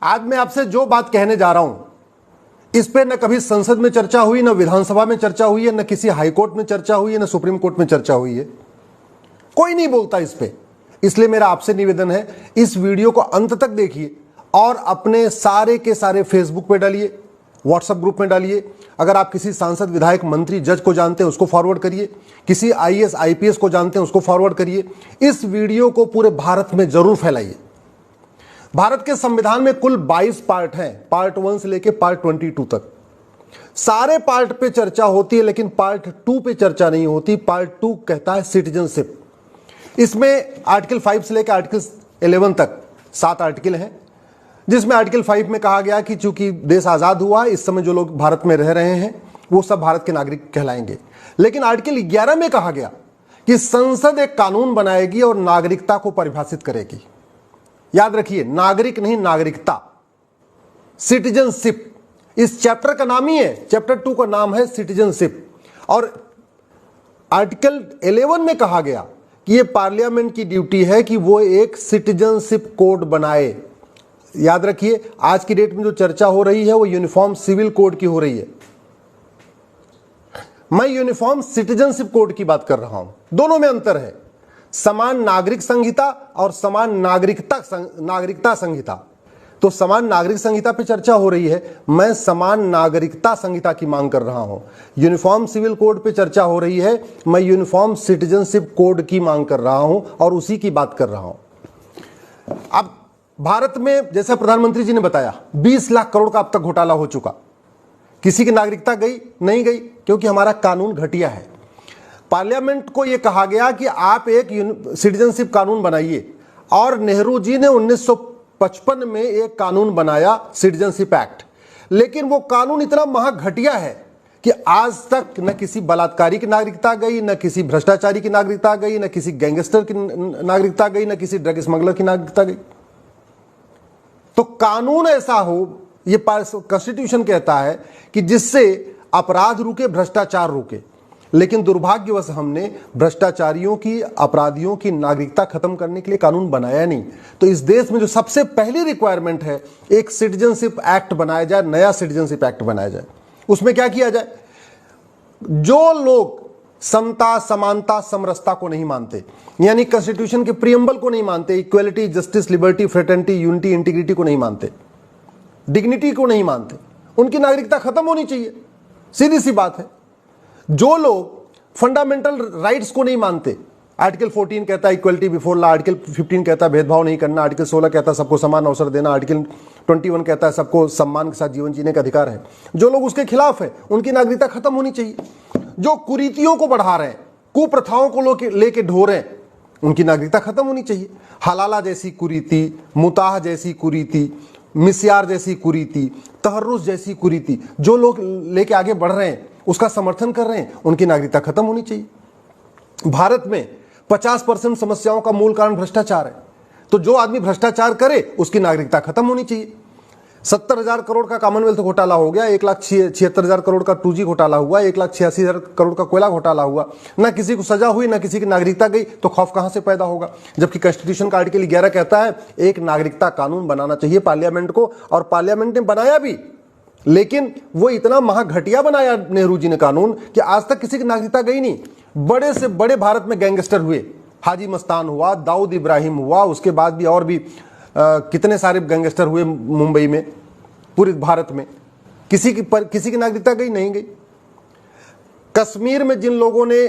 आज मैं आपसे जो बात कहने जा रहा हूं इस पे न कभी संसद में चर्चा हुई, न विधानसभा में चर्चा हुई है, न किसी हाईकोर्ट में चर्चा हुई है, न सुप्रीम कोर्ट में चर्चा हुई है। कोई नहीं बोलता इस पे। इसलिए मेरा आपसे निवेदन है, इस वीडियो को अंत तक देखिए और अपने सारे के सारे फेसबुक पे डालिए, व्हाट्सएप ग्रुप में डालिए। अगर आप किसी सांसद, विधायक, मंत्री, जज को जानते हैं उसको फॉरवर्ड करिए, किसी आईएएस, आईपीएस को जानते हैं उसको फॉरवर्ड करिए। इस वीडियो को पूरे भारत में जरूर फैलाइए। भारत के संविधान में कुल 22 पार्ट हैं, पार्ट 1 से लेकर पार्ट 22 तक। सारे पार्ट पे चर्चा होती है लेकिन पार्ट 2 पे चर्चा नहीं होती। पार्ट 2 कहता है सिटीजनशिप। इसमें आर्टिकल 5 से लेकर आर्टिकल 11 तक 7 आर्टिकल हैं, जिसमें आर्टिकल 5 में कहा गया कि चूंकि देश आजाद हुआ, इस समय जो लोग भारत में रह रहे हैं वो सब भारत के नागरिक कहलाएंगे। लेकिन आर्टिकल 11 में कहा गया कि संसद एक कानून बनाएगी और नागरिकता को परिभाषित करेगी। याद रखिए, नागरिक नहीं, नागरिकता, सिटीजनशिप। इस चैप्टर का नाम ही है, चैप्टर 2 का नाम है सिटीजनशिप। और आर्टिकल 11 में कहा गया कि यह पार्लियामेंट की ड्यूटी है कि वो एक सिटीजनशिप कोड बनाए। याद रखिए, आज की डेट में जो चर्चा हो रही है वो यूनिफॉर्म सिविल कोड की हो रही है। मैं यूनिफॉर्म सिटीजनशिप कोड की बात कर रहा हूं। दोनों में अंतर है, समान नागरिक संहिता और समान नागरिकता संहिता। तो समान नागरिक संहिता पे चर्चा हो रही है, मैं समान नागरिकता संहिता की मांग कर रहा हूं। यूनिफॉर्म सिविल कोड पे चर्चा हो रही है, मैं यूनिफॉर्म सिटीजनशिप कोड की मांग कर रहा हूं और उसी की बात कर रहा हूं। अब भारत में, जैसा प्रधानमंत्री जी ने बताया, 20 लाख करोड़ का अब तक घोटाला हो चुका। किसी की नागरिकता गई नहीं गई, क्योंकि हमारा कानून घटिया है। पार्लियामेंट को यह कहा गया कि आप एक सिटीजनशिप कानून बनाइए, और नेहरू जी ने 1955 में एक कानून बनाया, सिटीजनशिप एक्ट। लेकिन वो कानून इतना महाघटिया है कि आज तक न किसी बलात्कारी की नागरिकता गई, न किसी भ्रष्टाचारी की नागरिकता गई, न किसी गैंगस्टर की नागरिकता गई, न किसी ड्रग स्मगलर की नागरिकता गई। तो कानून ऐसा हो, ये कॉन्स्टिट्यूशन कहता है कि जिससे अपराध रुके, भ्रष्टाचार रुके। लेकिन दुर्भाग्यवश हमने भ्रष्टाचारियों की, अपराधियों की नागरिकता खत्म करने के लिए कानून बनाया नहीं। तो इस देश में जो सबसे पहली रिक्वायरमेंट है, एक सिटीजनशिप एक्ट बनाया जाए, नया सिटीजनशिप एक्ट बनाया जाए। उसमें क्या किया जाए? जो लोग समता, समानता, समरसता को नहीं मानते, यानी कॉन्स्टिट्यूशन के प्रियम्बल को नहीं मानते, equality, justice, liberty, fraternity, unity, integrity को नहीं मानते, डिग्निटी को नहीं मानते, उनकी नागरिकता खत्म होनी चाहिए। सीधी सी बात है। जो लोग फंडामेंटल राइट्स को नहीं मानते, आर्टिकल 14 कहता है इक्वलिटी बिफोर लॉ, आर्टिकल 15 कहता है भेदभाव नहीं करना, आर्टिकल 16 कहता है सबको समान अवसर देना, आर्टिकल 21 कहता है सबको सम्मान के साथ जीवन जीने का अधिकार है। जो लोग उसके खिलाफ है, उनकी नागरिकता खत्म होनी चाहिए। जो कुरीतियों को बढ़ा रहे हैं, कुप्रथाओं को लेके ढो रहे हैं, उनकी नागरिकता खत्म होनी चाहिए। हलाला जैसी कुरीति, मुताह जैसी कुरीति, मिस्यार जैसी कुरीति, तहर्रुस जैसी कुरीति जो लोग लेके आगे बढ़ रहे हैं, उसका समर्थन कर रहे हैं, उनकी नागरिकता खत्म होनी चाहिए। भारत में 50% समस्याओं का मूल कारण भ्रष्टाचार है। तो जो आदमी भ्रष्टाचार करे उसकी नागरिकता खत्म होनी चाहिए। 70,000 करोड़ का कॉमनवेल्थ घोटाला हो गया, 1,76,000 करोड़ का 2G घोटाला हुआ, 1,86,000 करोड़ का कोयला घोटाला हुआ। ना किसी को सजा हुई, ना किसी की नागरिकता गई, तो खौफ कहां से पैदा होगा? जबकि कॉन्स्टिट्यूशन का आर्टिकल 11 कहता है एक नागरिकता कानून बनाना चाहिए पार्लियामेंट को, और पार्लियामेंट ने बनाया भी। लेकिन वो इतना महाघटिया बनाया नेहरू जी ने कानून कि आज तक किसी की नागरिकता गई नहीं। बड़े से बड़े भारत में गैंगस्टर हुए, हाजी मस्तान हुआ, दाऊद इब्राहिम हुआ, उसके बाद भी और भी कितने सारे गैंगस्टर हुए मुंबई में, पूरे भारत में। किसी की नागरिकता गई नहीं गई। कश्मीर में जिन लोगों ने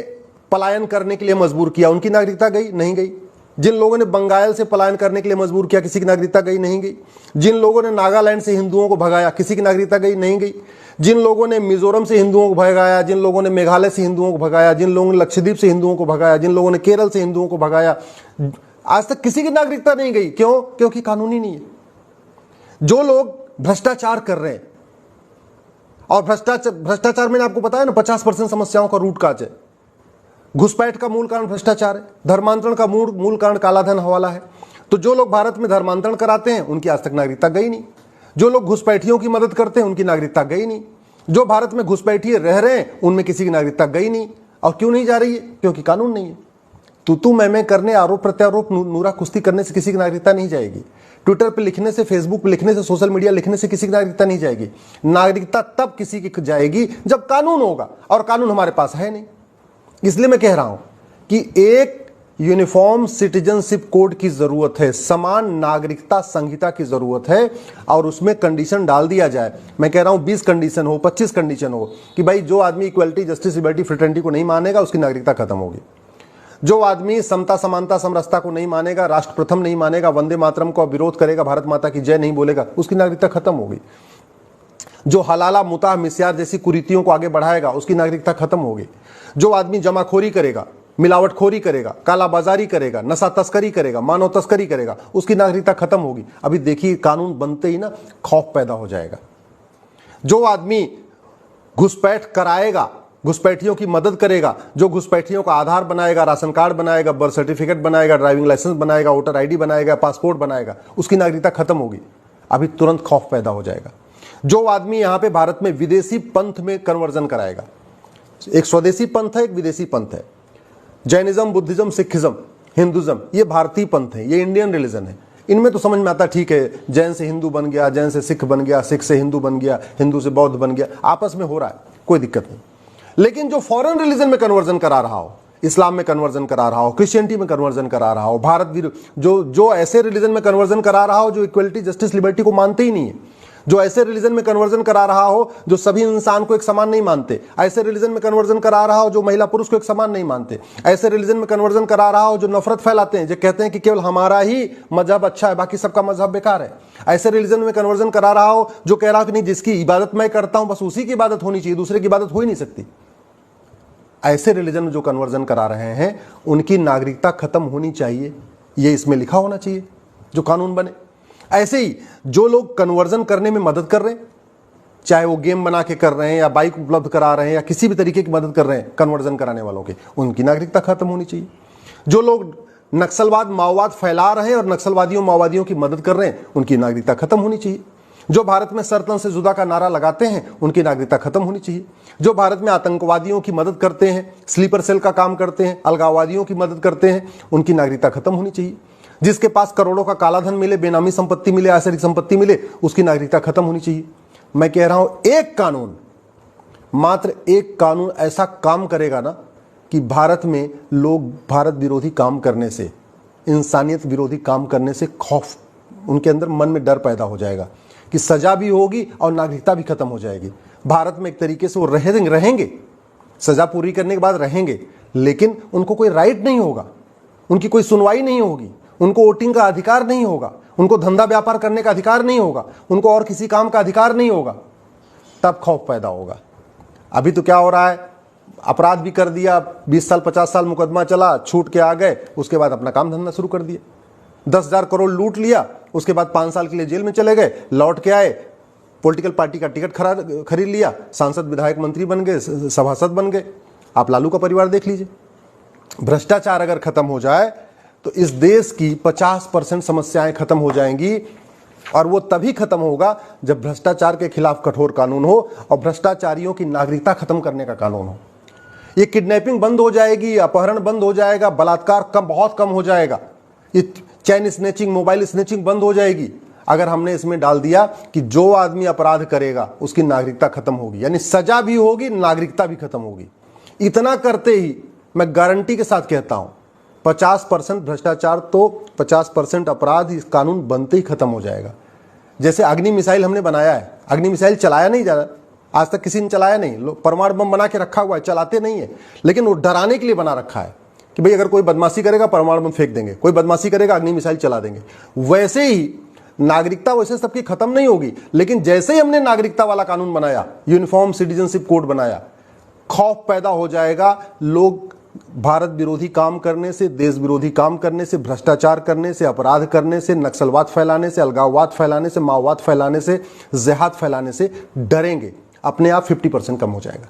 पलायन करने के लिए मजबूर किया, उनकी नागरिकता गई नहीं गई। जिन लोगों ने बंगाल से पलायन करने के लिए मजबूर किया, किसी की नागरिकता गई नहीं गई। जिन लोगों ने नागालैंड से हिंदुओं को भगाया, किसी की नागरिकता गई नहीं गई। जिन लोगों ने मिजोरम से हिंदुओं को भगाया, जिन लोगों ने मेघालय से हिंदुओं को भगाया, जिन लोगों ने लक्षद्वीप से हिंदुओं को भगाया, जिन लोगों ने केरल से हिंदुओं को भगाया, आज तक किसी की नागरिकता नहीं गई। क्यों? क्योंकि कानूनी नहीं है। जो लोग भ्रष्टाचार कर रहे हैं, और भ्रष्टाचार मैंने आपको बताया ना, 50% समस्याओं का रूट काज है। घुसपैठ का मूल कारण भ्रष्टाचार है, धर्मांतरण का मूल कारण कालाधन हवाला है। तो जो लोग भारत में धर्मांतरण कराते हैं उनकी आज तक नागरिकता गई नहीं। जो लोग घुसपैठियों की मदद करते हैं उनकी नागरिकता गई नहीं। जो भारत में घुसपैठिए रह रहे हैं उनमें किसी की नागरिकता गई नहीं। और क्यों नहीं जा रही है? क्योंकि कानून नहीं है। तू मैं करने, आरोप प्रत्यारोप, नूरा कुश्ती करने से किसी की नागरिकता नहीं जाएगी। ट्विटर पे लिखने से, फेसबुक पे लिखने से, सोशल मीडिया लिखने से किसी की नागरिकता नहीं जाएगी। नागरिकता तब किसी की जाएगी जब कानून होगा, और कानून हमारे पास है नहीं। इसलिए मैं कह रहा हूं कि एक यूनिफॉर्म सिटीजनशिप कोड की जरूरत है, समान नागरिकता संहिता की जरूरत है, और उसमें कंडीशन डाल दिया जाए। मैं कह रहा हूं 20 कंडीशन हो, 25 कंडीशन हो कि भाई जो आदमी इक्वलिटी, जस्टिस, लिबर्टी, फ्रेटर्निटी को नहीं मानेगा उसकी नागरिकता खत्म होगी। जो आदमी समता, समानता, समरसता को नहीं मानेगा, राष्ट्र प्रथम नहीं मानेगा, वंदे मातरम को विरोध करेगा, भारत माता की जय नहीं बोलेगा, उसकी नागरिकता खत्म होगी। जो हलाला, मुताह, मिस्यार जैसी कुरीतियों को आगे बढ़ाएगा उसकी नागरिकता खत्म होगी। जो आदमी जमाखोरी करेगा, मिलावटखोरी करेगा, कालाबाजारी करेगा, नशा तस्करी करेगा, मानव तस्करी करेगा, उसकी नागरिकता खत्म होगी। अभी देखिए कानून बनते ही ना खौफ पैदा हो जाएगा। जो आदमी घुसपैठ कराएगा, घुसपैठियों की मदद करेगा, जो घुसपैठियों का आधार बनाएगा, राशन कार्ड बनाएगा, बर्थ सर्टिफिकेट बनाएगा, ड्राइविंग लाइसेंस बनाएगा, वोटर आईडी बनाएगा, पासपोर्ट बनाएगा, उसकी नागरिकता खत्म होगी। अभी तुरंत खौफ पैदा हो जाएगा। जो आदमी यहां पे भारत में विदेशी पंथ में कन्वर्जन कराएगा, एक स्वदेशी पंथ है, एक विदेशी पंथ है। जैनिज्म, बुद्धिज्म, सिखिज्म, हिंदुज्म, ये भारतीय पंथ है, ये इंडियन रिलीजन है। इनमें तो समझ में आता ठीक है, जैन से हिंदू बन गया, जैन से सिख बन गया, सिख से हिंदू बन गया, हिंदू से बौद्ध बन गया, आपस में हो रहा है, कोई दिक्कत नहीं। लेकिन जो फॉरेन रिलीजन में कन्वर्जन करा रहा हो, इस्लाम में कन्वर्जन करा रहा हो, क्रिश्चियनिटी में कन्वर्जन करा रहा हो, भारत जो ऐसे रिलीजन में कन्वर्जन करा रहा हो जो इक्वलिटी, जस्टिस, लिबर्टी को मानते ही नहीं है, जो ऐसे रिलीजन में कन्वर्जन करा रहा हो जो सभी इंसान को एक समान नहीं मानते, ऐसे रिलीजन में कन्वर्जन करा रहा हो जो महिला पुरुष को एक समान नहीं मानते, ऐसे रिलीजन में कन्वर्जन करा रहा हो जो नफरत फैलाते हैं, जो कहते हैं कि केवल हमारा ही मजहब अच्छा है, बाकी सबका मजहब बेकार है, ऐसे रिलीजन में कन्वर्जन करा रहा हो जो कह रहा हो कि नहीं, जिसकी इबादत मैं करता हूं बस उसी की इबादत होनी चाहिए, दूसरे की इबादत हो ही नहीं सकती। ऐसे रिलीजन में जो कन्वर्जन करा रहे हैं उनकी नागरिकता खत्म होनी चाहिए, ये इसमें लिखा होना चाहिए जो कानून बने। ऐसे ही जो लोग कन्वर्जन करने में मदद कर रहे हैं, चाहे वो गेम बना के कर रहे हैं या बाइक उपलब्ध करा रहे हैं या किसी भी तरीके की मदद कर रहे हैं कन्वर्जन कराने वालों के, उनकी नागरिकता खत्म होनी चाहिए। जो लोग नक्सलवाद, माओवाद फैला रहे हैं और नक्सलवादियों, माओवादियों की मदद कर रहे हैं, उनकी नागरिकता खत्म होनी चाहिए। जो भारत में सरतन से जुदा का नारा लगाते हैं उनकी नागरिकता खत्म होनी चाहिए। जो भारत में आतंकवादियों की मदद करते हैं, स्लीपर सेल का काम करते हैं, अलगाववादियों की मदद करते हैं, उनकी नागरिकता खत्म होनी चाहिए। जिसके पास करोड़ों का काला धन मिले, बेनामी संपत्ति मिले, आसरिक संपत्ति मिले, उसकी नागरिकता खत्म होनी चाहिए। मैं कह रहा हूं एक कानून, मात्र एक कानून ऐसा काम करेगा ना कि भारत में लोग भारत विरोधी काम करने से, इंसानियत विरोधी काम करने से खौफ, उनके अंदर मन में डर पैदा हो जाएगा कि सजा भी होगी और नागरिकता भी खत्म हो जाएगी। भारत में एक तरीके से वो रहेंगे, सजा पूरी करने के बाद रहेंगे, लेकिन उनको कोई राइट नहीं होगा, उनकी कोई सुनवाई नहीं होगी, उनको वोटिंग का अधिकार नहीं होगा, उनको धंधा व्यापार करने का अधिकार नहीं होगा, उनको और किसी काम का अधिकार नहीं होगा। तब खौफ पैदा होगा। अभी तो क्या हो रहा है, अपराध भी कर दिया, 20 साल 50 साल मुकदमा चला, छूट के आ गए, उसके बाद अपना काम धंधा शुरू कर दिया, 10,000 करोड़ लूट लिया, उसके बाद 5 साल के लिए जेल में चले गए, लौट के आए, पॉलिटिकल पार्टी का टिकट खरीद लिया, सांसद, विधायक, मंत्री बन गए, सभासद बन गए। आप लालू का परिवार देख लीजिए। भ्रष्टाचार अगर खत्म हो जाए तो इस देश की 50% समस्याएं खत्म हो जाएंगी, और वो तभी खत्म होगा जब भ्रष्टाचार के खिलाफ कठोर कानून हो और भ्रष्टाचारियों की नागरिकता खत्म करने का कानून हो। ये किडनैपिंग बंद हो जाएगी, अपहरण बंद हो जाएगा, बलात्कार बहुत कम हो जाएगा, ये चैन स्नैचिंग, मोबाइल स्नैचिंग बंद हो जाएगी अगर हमने इसमें डाल दिया कि जो आदमी अपराध करेगा उसकी नागरिकता खत्म होगी, यानी सजा भी होगी, नागरिकता भी खत्म होगी। इतना करते ही मैं गारंटी के साथ कहता हूं 50% भ्रष्टाचार तो 50% अपराध इस कानून बनते ही खत्म हो जाएगा। जैसे अग्नि मिसाइल हमने बनाया है, अग्नि मिसाइल चलाया नहीं जा रहा, आज तक किसी ने चलाया नहीं, लोग परमाणु बम बना के रखा हुआ है, चलाते नहीं है, लेकिन वो डराने के लिए बना रखा है कि भाई अगर कोई बदमाशी करेगा परमाणु बम फेंक देंगे, कोई बदमाशी करेगा अग्नि मिसाइल चला देंगे। वैसे ही नागरिकता वैसे सबकी खत्म नहीं होगी, लेकिन जैसे ही हमने नागरिकता वाला कानून बनाया, यूनिफॉर्म सिटीजनशिप कोड बनाया, खौफ पैदा हो जाएगा। लोग भारत विरोधी काम करने से, देश विरोधी काम करने से, भ्रष्टाचार करने से, अपराध करने से, नक्सलवाद फैलाने से, अलगाववाद फैलाने से, माओवाद फैलाने से, जिहाद फैलाने से डरेंगे। अपने आप 50% कम हो जाएगा।